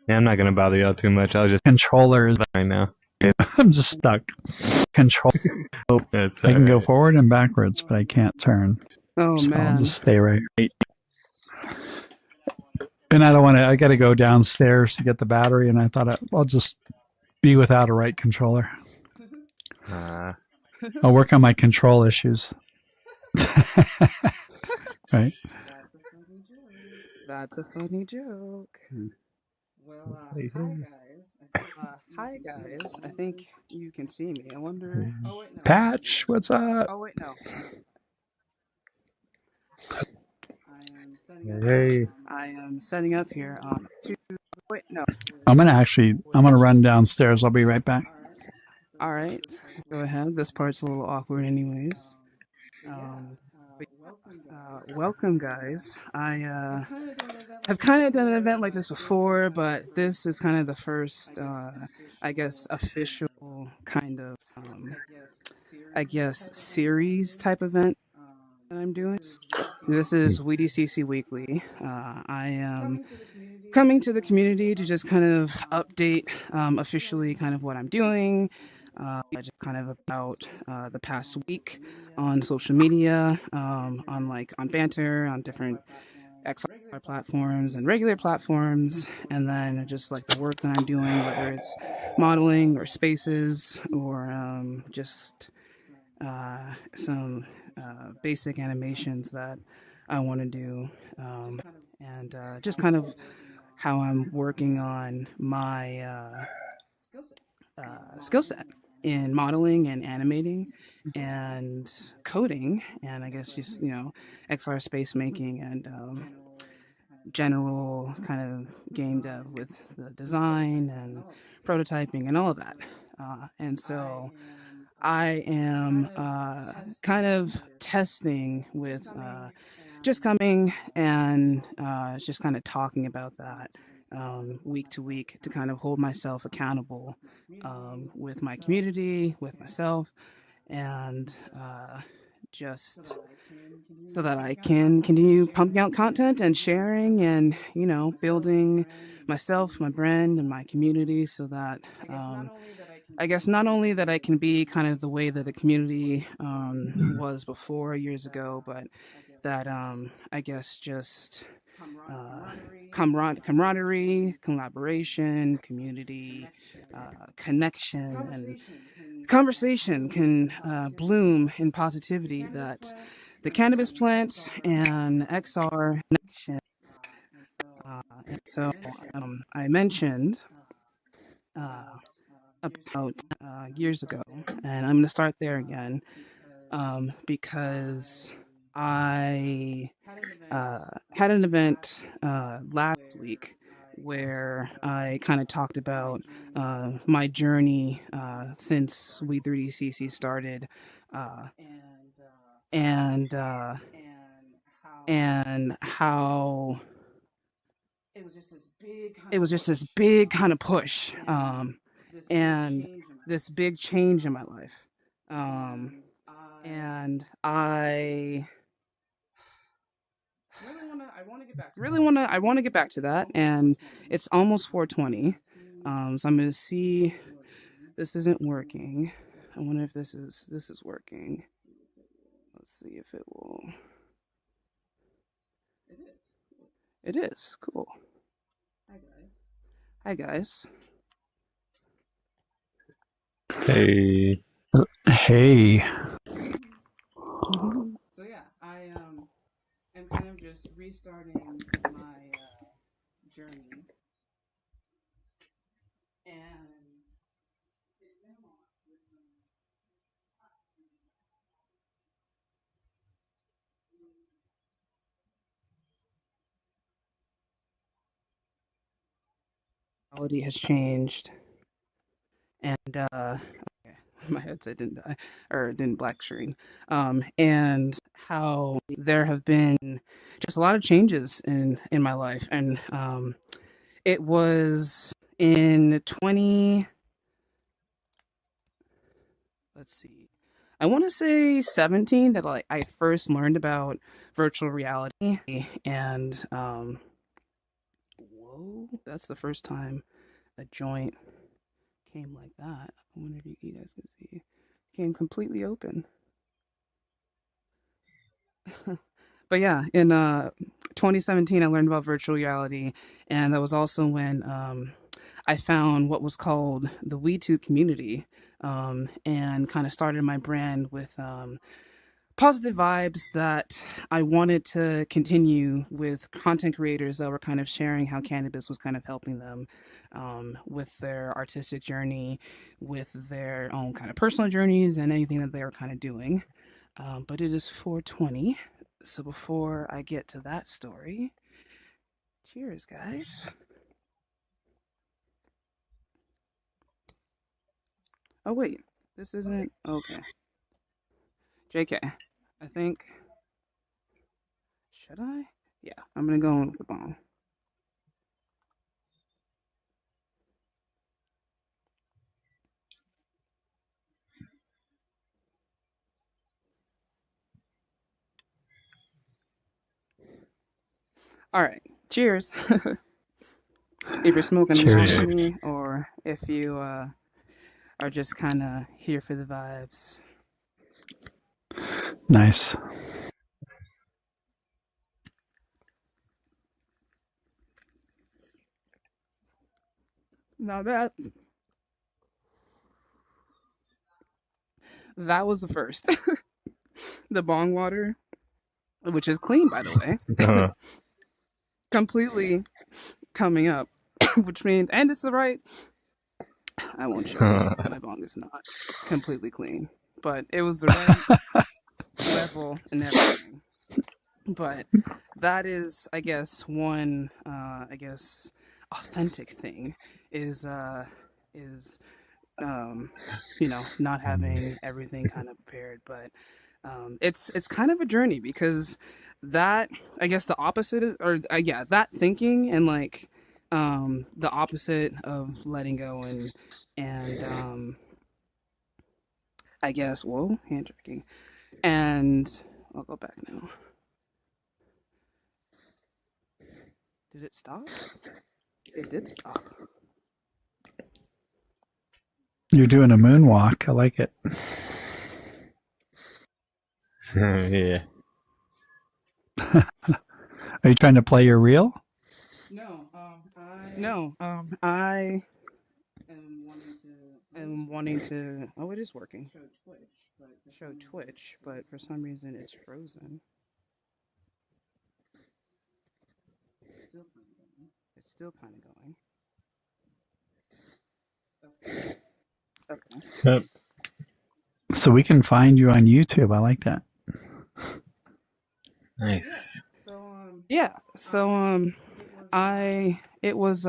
Yeah, I'm not gonna bother y'all too much. I'll just Controllers. right now. I'm just stuck. Control. That's I can go alright. forward and backwards, but I can't turn. Oh So I'll man. just stay right. And I don't want to. I got to go downstairs to get the battery, and I thought I'll just be without a right controller. I'll work on my control issues. Right. That's a funny joke. Well, hi guys. I think you can see me. I wonder. Oh wait, no. Patch, what's up? Oh wait, no. Hey. I am setting up here. Wait, no. I'm gonna run downstairs. I'll be right back. All right, go ahead. This part's a little awkward, anyways. Welcome, guys. I have kind of done an event like this before, but this is kind of the first, I guess, official kind of, series type event that I'm doing. This is WE3DCC Weekly. I am coming to the community to just kind of update officially kind of what I'm doing. Just kind of about the past week on social media, on Banter, on different XR platforms and regular platforms, and then just like the work that I'm doing, whether it's modeling or spaces or just some basic animations that I want to do, and just kind of how I'm working on my skill set in modeling and animating and coding, and I guess just XR space making and general kind of game dev with the design and prototyping and all of that. And so I am kind of testing with just coming and just kind of talking about that week to week to kind of hold myself accountable with my community, with myself, and just so that I can continue pumping out content and sharing and, building myself, my brand, and my community so that I guess not only that I can be kind of the way that the community was before years ago, but that I guess just camaraderie, collaboration, community, connection, and conversation can bloom in positivity that the cannabis plant and XR connection. And so I mentioned about years ago, and I'm going to start there again because I had an event last week where I kind of talked about my journey since WE3DCC started, and how it was just this big kind of push and this big change in my life, and I I want to get back to that, and it's almost 4:20. So I'm gonna see. This isn't working. I wonder if this is working. Let's see if it will. It is cool. Hi guys. Hey. Hey. So yeah, I am kind of just restarting my journey, and reality has changed, and okay, my headset didn't die or didn't black screen, and how there have been just a lot of changes in my life, and it was in 20. Let's see. I want to say 17 that I first learned about virtual reality, and whoa, that's the first time a joint came like that. I wonder if you guys can see. Came completely open. But yeah, in 2017, I learned about virtual reality, and that was also when I found what was called the WE2 community, and kind of started my brand with positive vibes that I wanted to continue with content creators that were kind of sharing how cannabis was kind of helping them with their artistic journey, with their own kind of personal journeys, and anything that they were kind of doing. But it is 4:20, so before I get to that story, cheers, guys. Oh wait, this isn't okay. JK, I think. Should I? Yeah, I'm gonna go in with the bong. All right, cheers. If you're smoking along Cheers. with me, or if you are just kind of here for the vibes. Nice. Now that was the first. The bong water, which is clean, by the way, completely coming up, which means, and it's the right. I won't show you. My bong is not completely clean, but it was the right level and everything. But that is, I guess, one, authentic thing is not having everything kind of prepared. But it's kind of a journey, because that, I guess, the opposite, that thinking and like the opposite of letting go and I guess, whoa, hand jerking, and I'll go back now. Did it stop? It did stop. You're doing a moonwalk. I like it. Yeah. Are you trying to play your reel? No, I am wanting to. Oh, it is working. Show Twitch, but for some reason it's frozen. It's still kind of going. Okay. Yep. So we can find you on YouTube. I like that. Nice. Yeah. So it was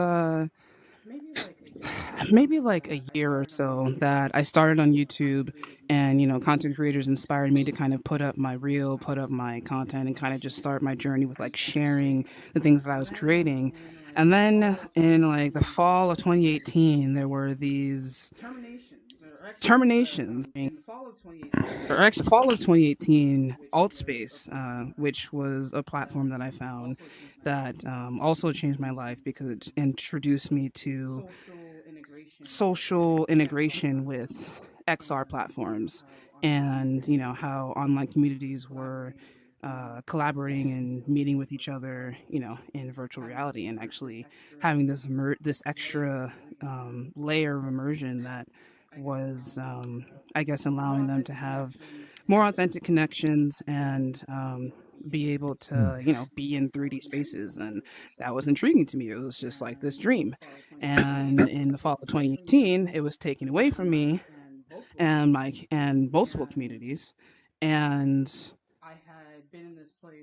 maybe like a year or so that I started on YouTube, and content creators inspired me to kind of put up my reel, put up my content, and kind of just start my journey with like sharing the things that I was creating. And then in like the fall of 2018, there were these terminations. Or actually, fall of 2018, Altspace, which was a platform that I found that also changed my life, because it introduced me to social integration with XR platforms, and how online communities were collaborating and meeting with each other, in virtual reality, and actually having this extra layer of immersion that was, I guess, allowing them to have more authentic connections and be able to, be in 3D spaces. And that was intriguing to me. It was just like this dream. And in the fall of 2018, it was taken away from me and multiple communities. And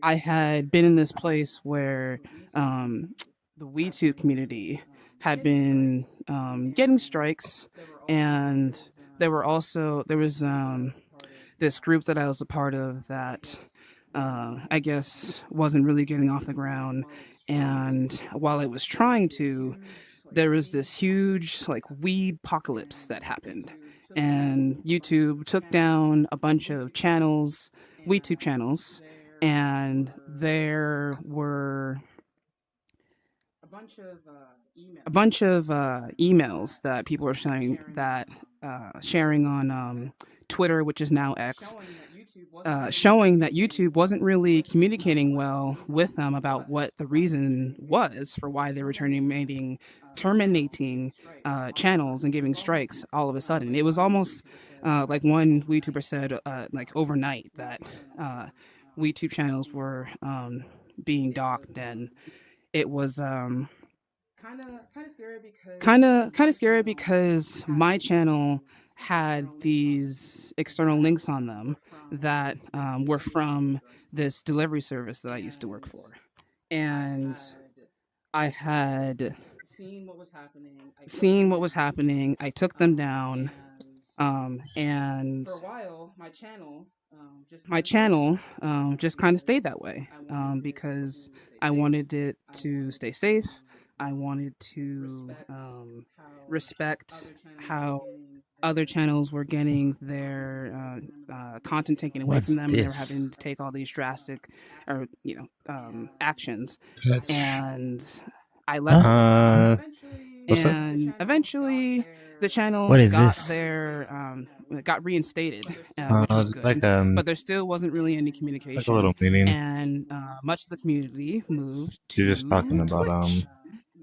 I had been in this place where the We2 community had been getting strikes, and there was this group that I was a part of that I guess wasn't really getting off the ground. And while it was trying to, there was this huge like weed apocalypse that happened, and YouTube took down a bunch of channels, YouTube channels, and there were a bunch of emails that people were sharing on Twitter, which is now X, showing that YouTube wasn't really communicating well with them about what the reason was for why they were terminating channels and giving strikes all of a sudden. It was almost like one YouTuber said, like overnight, that YouTube channels were being docked, and it was kind of scary because my channel had these external links on them that were from this delivery service that I used to work for, and I had seen what was happening. I took them down, and my channel just kind of stayed that way because I wanted it to stay safe. I wanted to respect how other channels were getting their content taken away from them. And they were having to take all these drastic, or actions. And I left. What's that? And eventually, the channel got reinstated, which was good. But there still wasn't really any communication. Like a little meeting. And much of the community moved to She's just talking about Twitch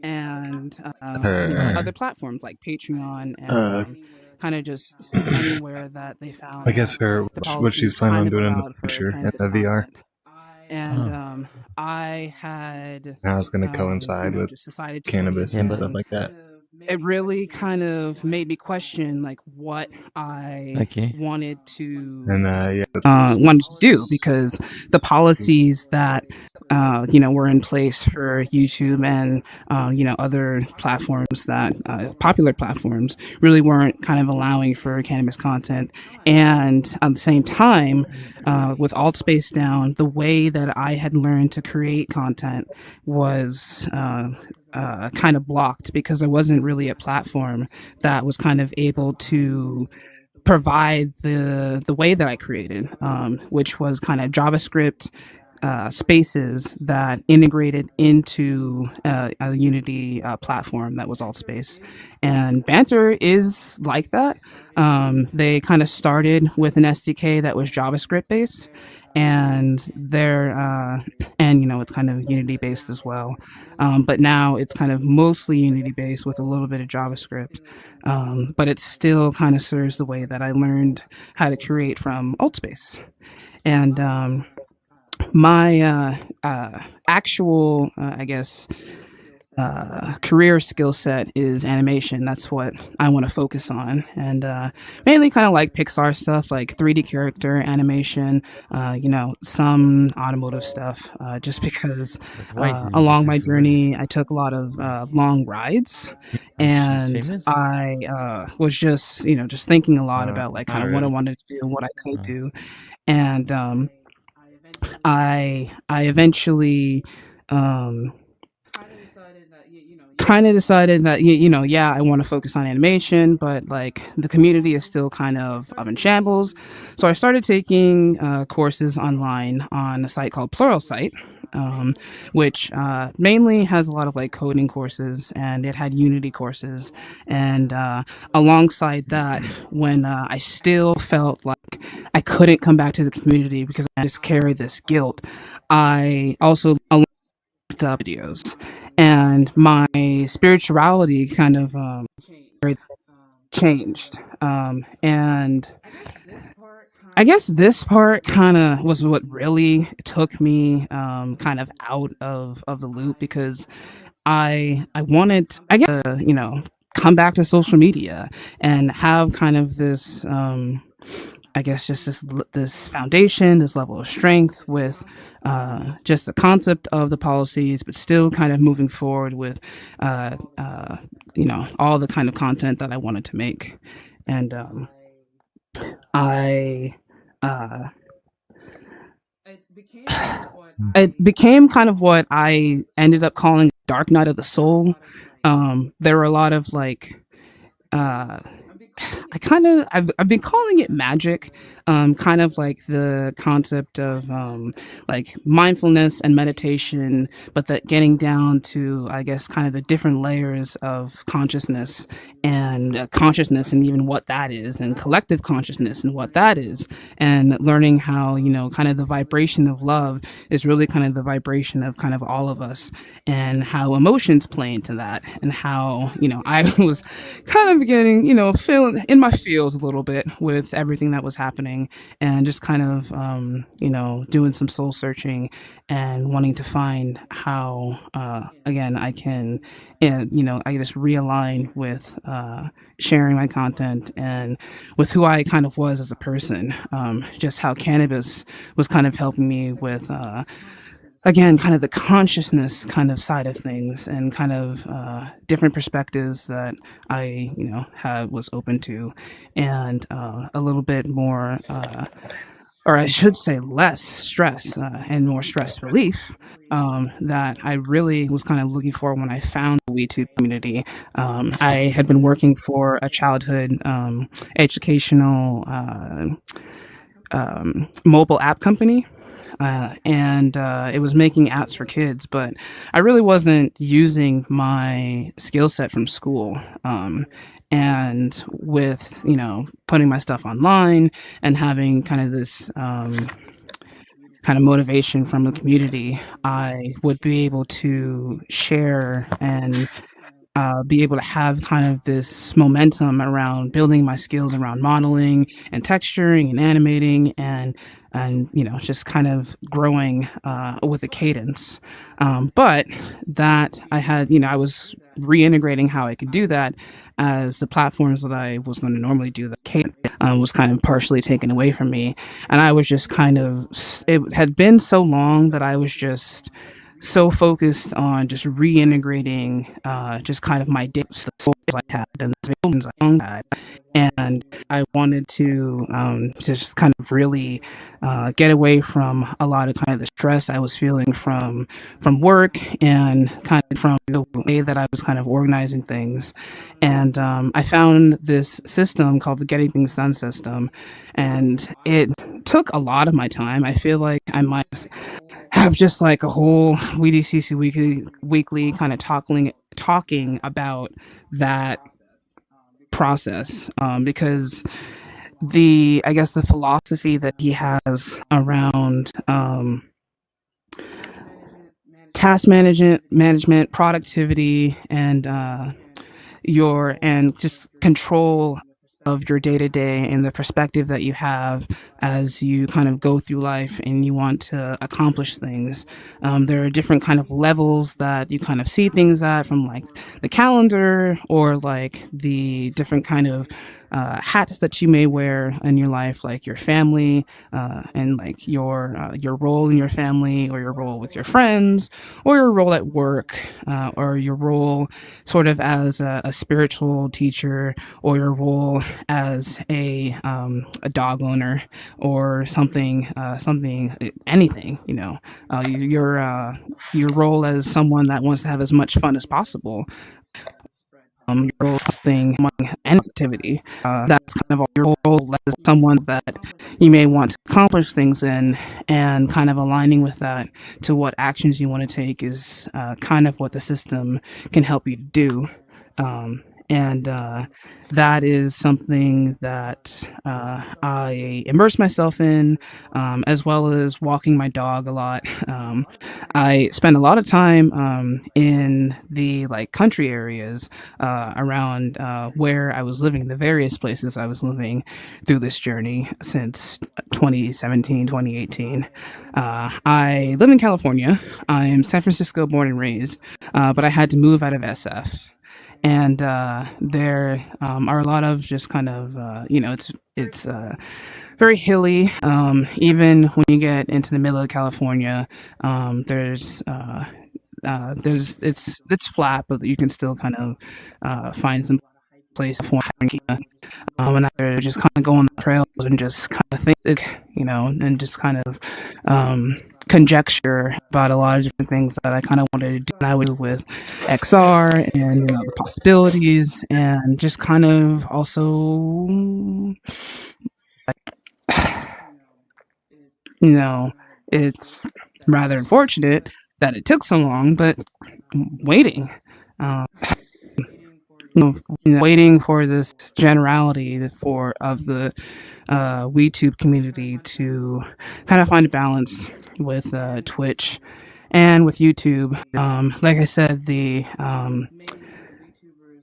and other platforms like Patreon and kind of just anywhere that they found. I guess what she's planning on doing in the future in the VR. And I had Now it's going to coincide with cannabis and stuff like that. It really kind of made me question like what I wanted to do, because the policies that were in place for YouTube and other platforms, that popular platforms, really weren't kind of allowing for cannabis content. And at the same time, with alt space down, the way that I had learned to create content was kind of blocked, because there wasn't really a platform that was kind of able to provide the way that I created, which was kind of JavaScript spaces that integrated into a Unity platform that was Altspace. And Banter is like that. They kind of started with an SDK that was JavaScript based, and it's kind of Unity based as well. But now it's kind of mostly Unity based with a little bit of JavaScript. But it still kind of serves the way that I learned how to create from Altspace. And my actual, career skill set is animation. That's what I want to focus on, and mainly kind of like Pixar stuff, like 3D character animation, some automotive stuff, just because along my journey I took a lot of long rides, and I was just thinking a lot about like kind of what I wanted to do and what I could do. And I eventually kind of decided that I want to focus on animation, but like the community is still kind of in shambles. So I started taking courses online on a site called Pluralsight, which mainly has a lot of like coding courses, and it had Unity courses. And alongside that, when I still felt like I couldn't come back to the community because I just carried this guilt, I also looked up videos, and my spirituality kind of changed. And I guess this part kind of was what really took me kind of out of the loop, because I wanted to, come back to social media and have kind of this just this foundation, this level of strength with just the concept of the policies, but still kind of moving forward with all the kind of content that I wanted to make. And it became kind of what I ended up calling dark night of the soul. There were a lot of like I've been calling it magic, kind of like the concept of like mindfulness and meditation, but that getting down to, I guess, kind of the different layers of consciousness and even what that is, and collective consciousness and what that is, and learning how, kind of the vibration of love is really kind of the vibration of kind of all of us, and how emotions play into that, and how, I was kind of getting, feeling in my feels a little bit with everything that was happening, and just kind of, doing some soul searching and wanting to find how, again, I can, I just realign with sharing my content and with who I kind of was as a person. Just how cannabis was kind of helping me with, again, kind of the consciousness kind of side of things, and kind of different perspectives that I, was open to, and a little bit more, or I should say less stress, and more stress relief, that I really was kind of looking for when I found the WE2 community. I had been working for a childhood educational mobile app company, and it was making apps for kids, but I really wasn't using my skill set from school. And with, putting my stuff online and having kind of this kind of motivation from the community, I would be able to share and be able to have kind of this momentum around building my skills around modeling and texturing and animating, and just kind of growing with a cadence. But that I had, I was reintegrating how I could do that, as the platforms that I was going to normally do the cadence was kind of partially taken away from me, and I was just kind of, it had been so long that I was just so focused on just reintegrating just kind of my data I had and the buildings I had, and I wanted to just kind of really get away from a lot of kind of the stress I was feeling from work, and kind of from the way that I was kind of organizing things. And I found this system called the Getting Things Done system, and it took a lot of my time. I feel like I might have just like a whole WE3DCC weekly kind of talking about that process, because I guess the philosophy that he has around task management, productivity, and just control of your day-to-day, and the perspective that you have as you kind of go through life and you want to accomplish things. There are different kind of levels that you kind of see things at, from like the calendar, or like the different kind of hats that you may wear in your life, like your family, and like your role in your family, or your role with your friends, or your role at work, or your role sort of as a spiritual teacher, or your role as a dog owner, or something, anything, your role as someone that wants to have as much fun as possible. Your role thing, and activity. That's kind of all your role as someone that you may want to accomplish things in, and kind of aligning with that to what actions you want to take is kind of what the system can help you do. And that is something that I immerse myself in, as well as walking my dog a lot. I spend a lot of time in the like country areas around where I was living, the various places I was living through this journey since 2017, 2018. I live in California. I am San Francisco born and raised, but I had to move out of SF. And there are a lot of just kind of, it's very hilly. Even when you get into the middle of California, it's flat, but you can still kind of find some place for hiking. And I just kind of go on the trails and just kind of think, and just kind of conjecture about a lot of different things that I kind of wanted to do. And I would do with XR and the possibilities, and just kind of also, it's rather unfortunate that it took so long, but waiting. Waiting for this generality of the WeTube community to kind of find a balance with Twitch and with YouTube. Like I said, the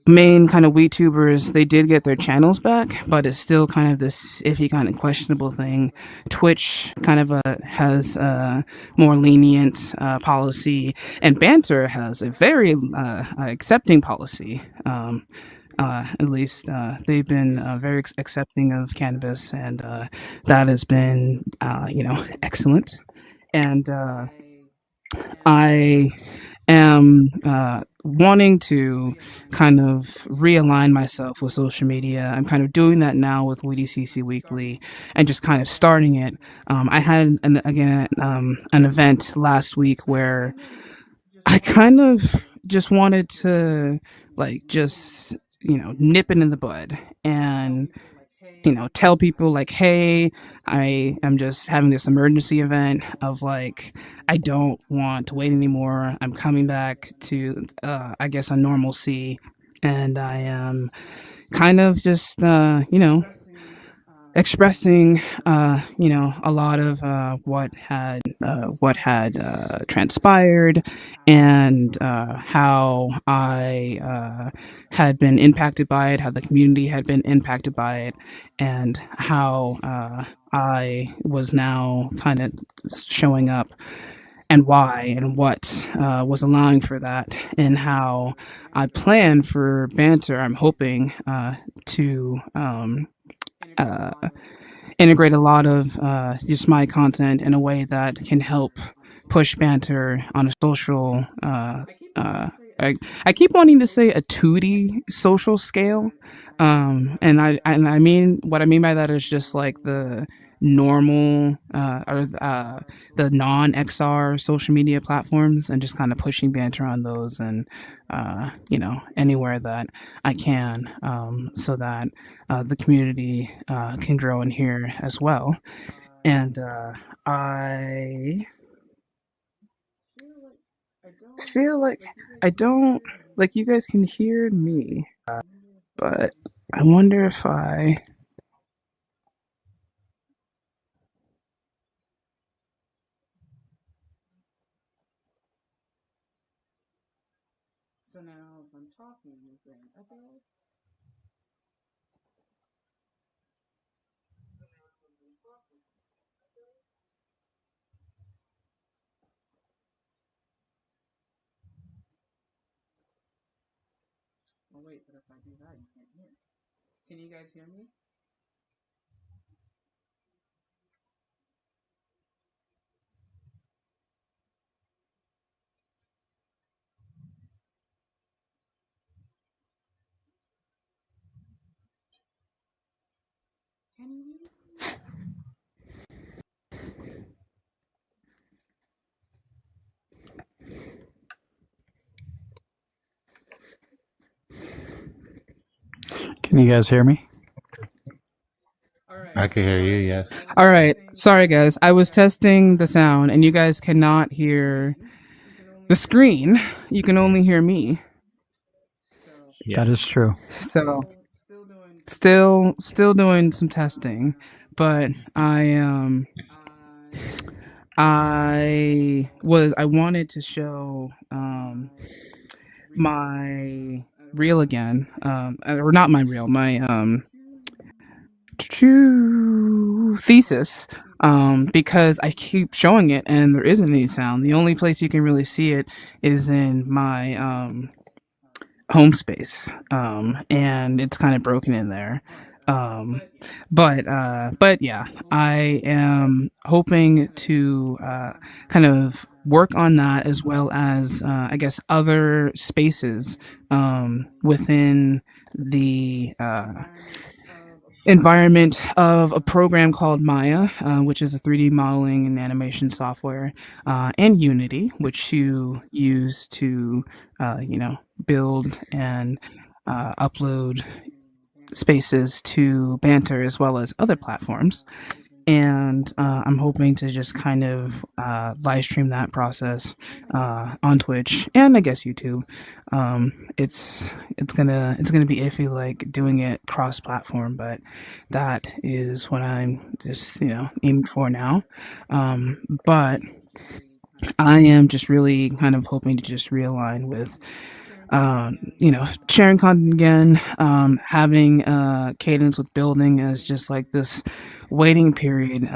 main kind of WeTubers, they did get their channels back, but it's still kind of this iffy, kind of questionable thing. Twitch kind of has a more lenient policy, and Banter has a very accepting policy. At least they've been very accepting of cannabis, and that has been, excellent. And I am wanting to kind of realign myself with social media. I'm kind of doing that now with WE3DCC Weekly and just kind of starting it. I had an event last week where I kind of just wanted to just nip it in the bud and tell people hey, I am just having this emergency event of I don't want to wait anymore. I'm coming back to I guess a normalcy, and I am kind of just expressing a lot of what had transpired, and how I had been impacted by it, how the community had been impacted by it, and how I was now kind of showing up, and why, and what was allowing for that, and how I plan for Banter. I'm hoping to integrate a lot of just my content in a way that can help push Banter on a social I keep wanting to say a 2D social scale, and I mean, what I mean by that is just the normal or the non-XR social media platforms, and just kind of pushing Banter on those, and anywhere that I can, so that the community can grow in here as well. And I feel like I don't you guys can hear me, but I wonder if I. So now if I'm talking, is there an echo? Oh wait, but if I do that, you can't hear. Can you guys hear me? Can you guys hear me? I can hear you, yes. All right. Sorry, guys. I was testing the sound, and you guys cannot hear the screen. You can only hear me. Yes. That is true. So, still doing some testing, but I wanted to show my reel again, or not my reel, my thesis, because I keep showing it and there isn't any sound. The only place you can really see it is in my home space, and it's kind of broken in there. But yeah, I am hoping to kind of work on that, as well as I guess other spaces within the environment of a program called Maya, which is a 3D modeling and animation software, and Unity, which you use to, build and upload spaces to Banter as well as other platforms. And I'm hoping to just kind of live stream that process on Twitch and I guess YouTube. It's gonna be iffy like doing it cross platform, but that is what I'm just aiming for now. But I am just really kind of hoping to just realign with sharing content again, having cadence with building as just like this waiting period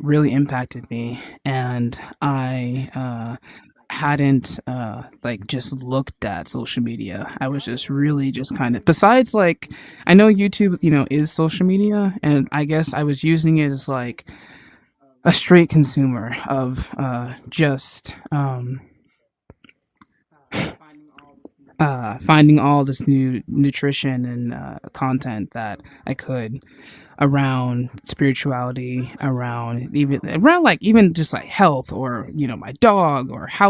really impacted me, and I hadn't like just looked at social media. I was just really just kind of, besides like I know YouTube is social media, and I guess I was using it as like a straight consumer of just finding all this new nutrition and content that I could around spirituality, around even just like health, or my dog or how